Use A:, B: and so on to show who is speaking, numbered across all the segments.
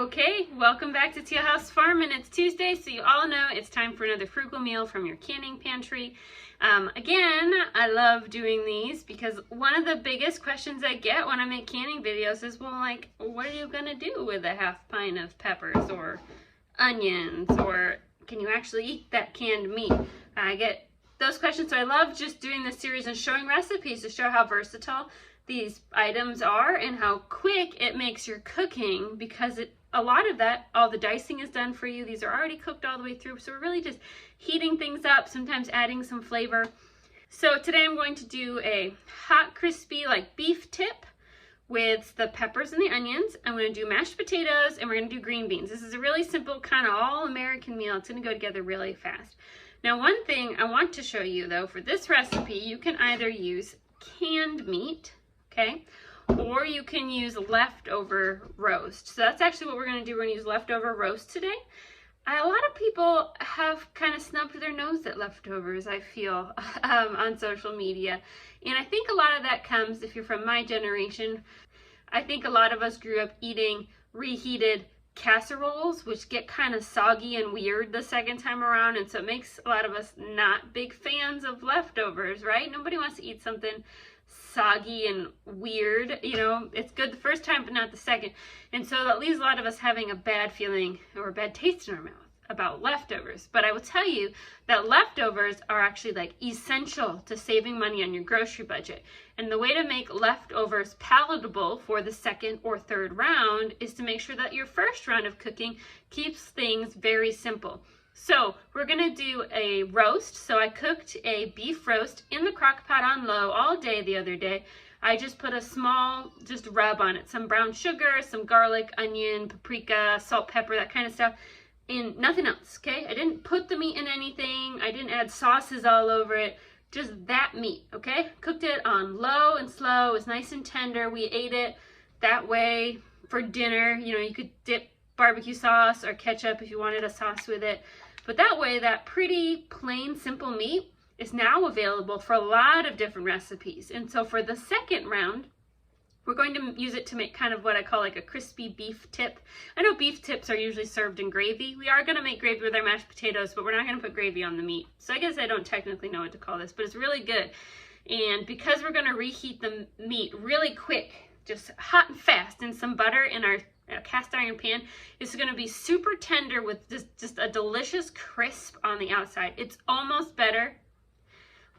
A: Okay, welcome back to Teal House Farm, and it's Tuesday, so you all know it's time for another frugal meal from your canning pantry. Again, I love doing these because one of the biggest questions I get when I make canning videos is, well, like, what are you gonna do with a half pint of peppers or onions, or can you actually eat that canned meat? I get those questions, so I love just doing this series and showing recipes to show how versatile these items are and how quick it makes your cooking, because a lot of that, all the dicing is done for you. These are already cooked all the way through, so we're really just heating things up, sometimes adding some flavor. So today I'm going to do a hot, crispy, like beef tip with the peppers and the onions. I'm going to do mashed potatoes, and we're going to do green beans. This is a really simple, kind of all-American meal. It's going to go together really fast. Now, one thing I want to show you, though, for this recipe, you can either use canned meat, okay, or you can use leftover roast. So that's actually what we're going to do. We're going to use leftover roast today. A lot of people have kind of snubbed their nose at leftovers, I feel, on social media. And I think a lot of that comes, if you're from my generation, I think a lot of us grew up eating reheated casseroles, which get kind of soggy and weird the second time around. And so it makes a lot of us not big fans of leftovers, right? Nobody wants to eat something soggy and weird. You know, it's good the first time, but not the second. And so that leaves a lot of us having a bad feeling or a bad taste in our mouth about leftovers. But I will tell you that leftovers are actually like essential to saving money on your grocery budget. And the way to make leftovers palatable for the second or third round is to make sure that your first round of cooking keeps things very simple. So we're gonna do a roast. So I cooked a beef roast in the crock pot on low all day the other day. I just put a small, just rub on it, some brown sugar, some garlic, onion, paprika, salt, pepper, that kind of stuff, and nothing else, okay? I didn't put the meat in anything. I didn't add sauces all over it, just that meat, okay? Cooked it on low and slow. It was nice and tender. We ate it that way for dinner. You know, you could dip barbecue sauce or ketchup if you wanted a sauce with it. But that way, that pretty plain, simple meat is now available for a lot of different recipes. And so for the second round, we're going to use it to make kind of what I call like a crispy beef tip. I know beef tips are usually served in gravy. We are going to make gravy with our mashed potatoes, but we're not going to put gravy on the meat. So I guess I don't technically know what to call this, but it's really good. And because we're going to reheat the meat really quick, just hot and fast in some butter in our cast iron pan, it's going to be super tender with just a delicious crisp on the outside. It's almost better.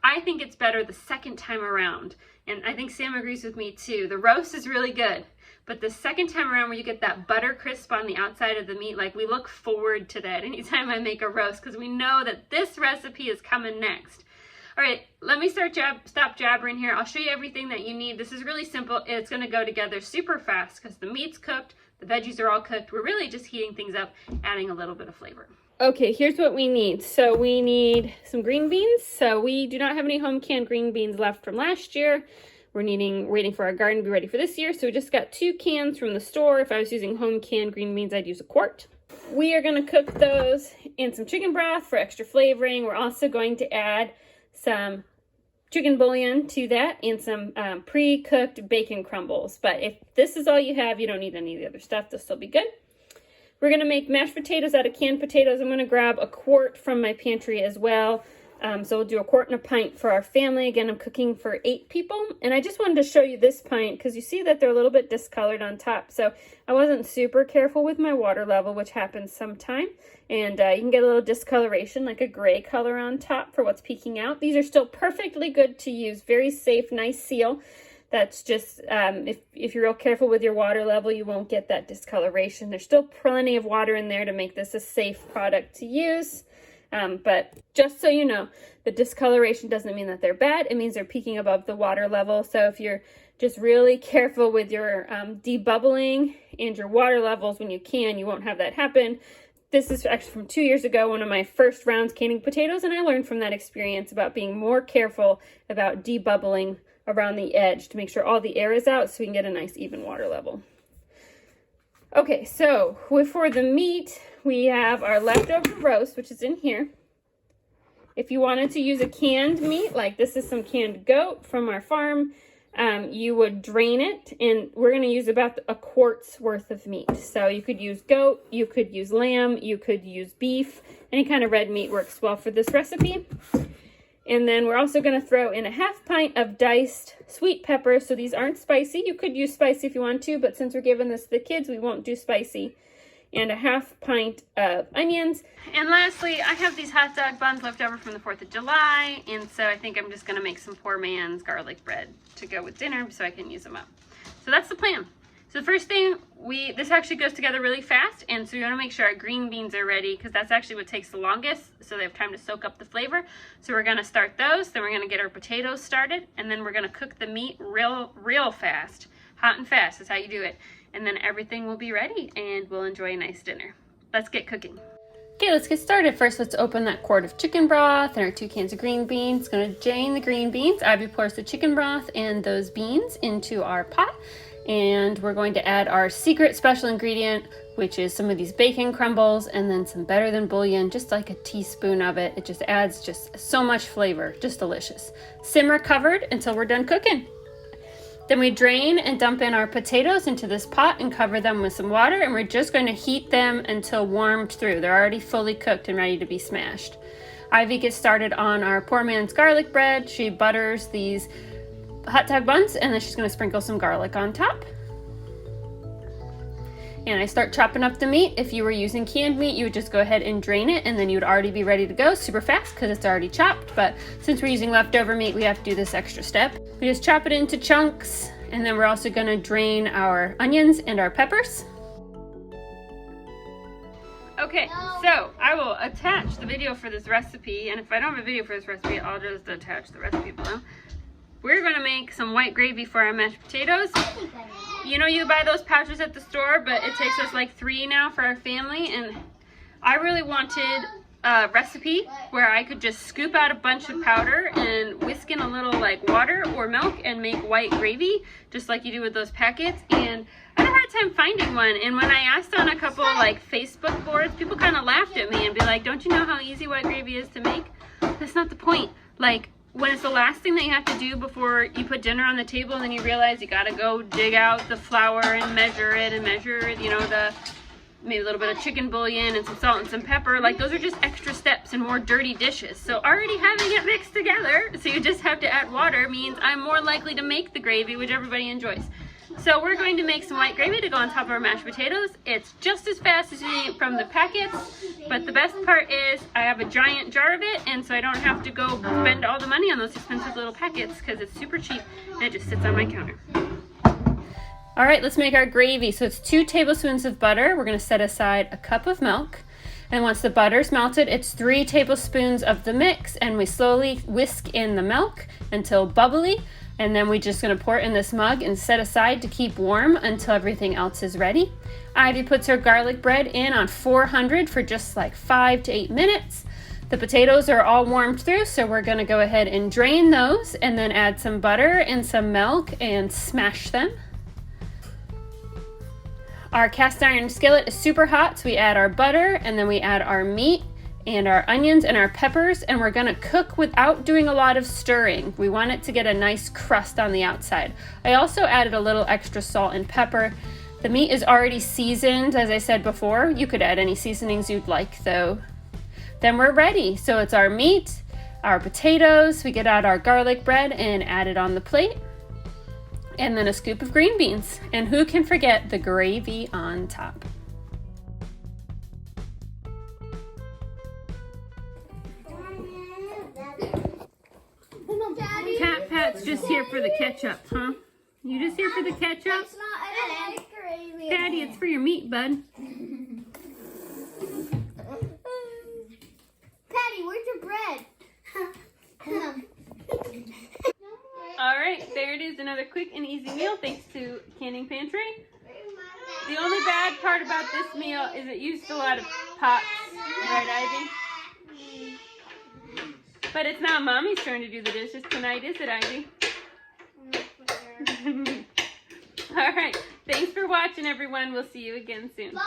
A: I think it's better the second time around, and I think Sam agrees with me too. The roast is really good, but the second time around where you get that butter crisp on the outside of the meat, like, we look forward to that anytime I make a roast, because we know that this recipe is coming next. All right, let me stop jabbering here. I'll show you everything that you need. This is really simple. It's going to go together super fast because the meat's cooked, the veggies are all cooked. We're really just heating things up, adding a little bit of flavor. Okay, here's what we need. So we need some green beans. So we do not have any home canned green beans left from last year. We're waiting for our garden to be ready for this year. So we just got 2 cans from the store. If I was using home canned green beans, I'd use a quart. We are going to cook those in some chicken broth for extra flavoring. We're also going to add some chicken bouillon to that and some pre-cooked bacon crumbles. But if this is all you have, you don't need any of the other stuff. This will be good. We're going to make mashed potatoes out of canned potatoes. I'm going to grab a quart from my pantry as well. So we'll do a quart and a pint for our family. Again, I'm cooking for 8 people. And I just wanted to show you this pint because you see that they're a little bit discolored on top. So I wasn't super careful with my water level, which happens sometime. And you can get a little discoloration, like a gray color on top for what's peeking out. These are still perfectly good to use. Very safe, nice seal. That's just, if you're real careful with your water level, you won't get that discoloration. There's still plenty of water in there to make this a safe product to use. But just so you know, the discoloration doesn't mean that they're bad. It means they're peaking above the water level. So if you're just really careful with your debubbling and your water levels when you can, you won't have that happen. This is actually from 2 years ago, one of my first rounds canning potatoes, and I learned from that experience about being more careful about debubbling around the edge to make sure all the air is out so we can get a nice even water level. Okay, so for the meat, we have our leftover roast, which is in here. If you wanted to use a canned meat, like this is some canned goat from our farm, you would drain it, and we're going to use about a quart's worth of meat. So you could use goat, you could use lamb, you could use beef. Any kind of red meat works well for this recipe. And then we're also going to throw in a 1/2 pint of diced sweet pepper. So these aren't spicy. You could use spicy if you want to, but since we're giving this to the kids, we won't do spicy. And a 1/2 pint of onions. And lastly, I have these hot dog buns left over from the 4th of July, and so I think I'm just gonna make some poor man's garlic bread to go with dinner so I can use them up. So that's the plan. So the first thing, this actually goes together really fast, and so we wanna make sure our green beans are ready because that's actually what takes the longest, so they have time to soak up the flavor. So we're gonna start those, then we're gonna get our potatoes started, and then we're gonna cook the meat real fast. Hot and fast is how you do it. And then everything will be ready and we'll enjoy a nice dinner. Let's get cooking. Okay, let's get started. First, let's open that quart of chicken broth and our 2 cans of green beans. Gonna drain the green beans. Ivy pours the chicken broth and those beans into our pot. And we're going to add our secret special ingredient, which is some of these bacon crumbles and then some Better Than Bouillon, just like a teaspoon of it. It just adds just so much flavor, just delicious. Simmer covered until we're done cooking. Then we drain and dump in our potatoes into this pot and cover them with some water, and we're just going to heat them until warmed through. They're already fully cooked and ready to be smashed. Ivy gets started on our poor man's garlic bread. She butters these hot dog buns, and then she's going to sprinkle some garlic on top. And I start chopping up the meat. If you were using canned meat, you would just go ahead and drain it, and then you would already be ready to go super fast because it's already chopped. But since we're using leftover meat, we have to do this extra step. We just chop it into chunks, and then we're also going to drain our onions and our peppers. Okay, so I will attach the video for this recipe, and if I don't have a video for this recipe, I'll just attach the recipe below. We're going to make some white gravy for our mashed potatoes. You know, you buy those pouches at the store, but it takes us like 3 now for our family, and I really wanted a recipe where I could just scoop out a bunch of powder and whisk in a little like water or milk and make white gravy, just like you do with those packets. And I had a hard time finding one, and when I asked on a couple like Facebook boards, people kind of laughed at me and be like, don't you know how easy white gravy is to make? That's not the point. Like, when it's the last thing that you have to do before you put dinner on the table, and then you realize you gotta go dig out the flour and measure it, you know, maybe a little bit of chicken bouillon and some salt and some pepper. Like, those are just extra steps and more dirty dishes. So already having it mixed together, so you just have to add water, means I'm more likely to make the gravy, which everybody enjoys. So we're going to make some white gravy to go on top of our mashed potatoes. It's just as fast as you eat from the packets, but the best part is I have a giant jar of it, and so I don't have to go spend all the money on those expensive little packets because it's super cheap and it just sits on my counter. All right, let's make our gravy. So it's 2 tablespoons of butter. We're going to set aside a cup of milk. And once the butter's melted, it's 3 tablespoons of the mix, and we slowly whisk in the milk until bubbly. And then we're just going to pour it in this mug and set aside to keep warm until everything else is ready. Ivy puts her garlic bread in on 400 for just like 5 to 8 minutes. The potatoes are all warmed through, so we're going to go ahead and drain those and then add some butter and some milk and smash them. Our cast iron skillet is super hot, so we add our butter and then we add our meat and our onions and our peppers, and we're gonna cook without doing a lot of stirring. We want it to get a nice crust on the outside. I also added a little extra salt and pepper. The meat is already seasoned, as I said before. You could add any seasonings you'd like though. Then we're ready. So it's our meat, our potatoes, we get out our garlic bread and add it on the plate, and then a scoop of green beans. And who can forget the gravy on top? Cat Pat's just here for the ketchup, huh? You just here for the ketchup?
B: It's not egg gravy.
A: Daddy, it's for your meat, bud.
B: Patty, where's your bread?
A: All right, there it is. Another quick and easy meal thanks to Canning Pantry. The only bad part about this meal is it used a lot of pots, right, Ivy? But it's not Mommy's turn to do the dishes tonight, is it, Ivy? All right. Thanks for watching, everyone. We'll see you again soon.
B: Bye.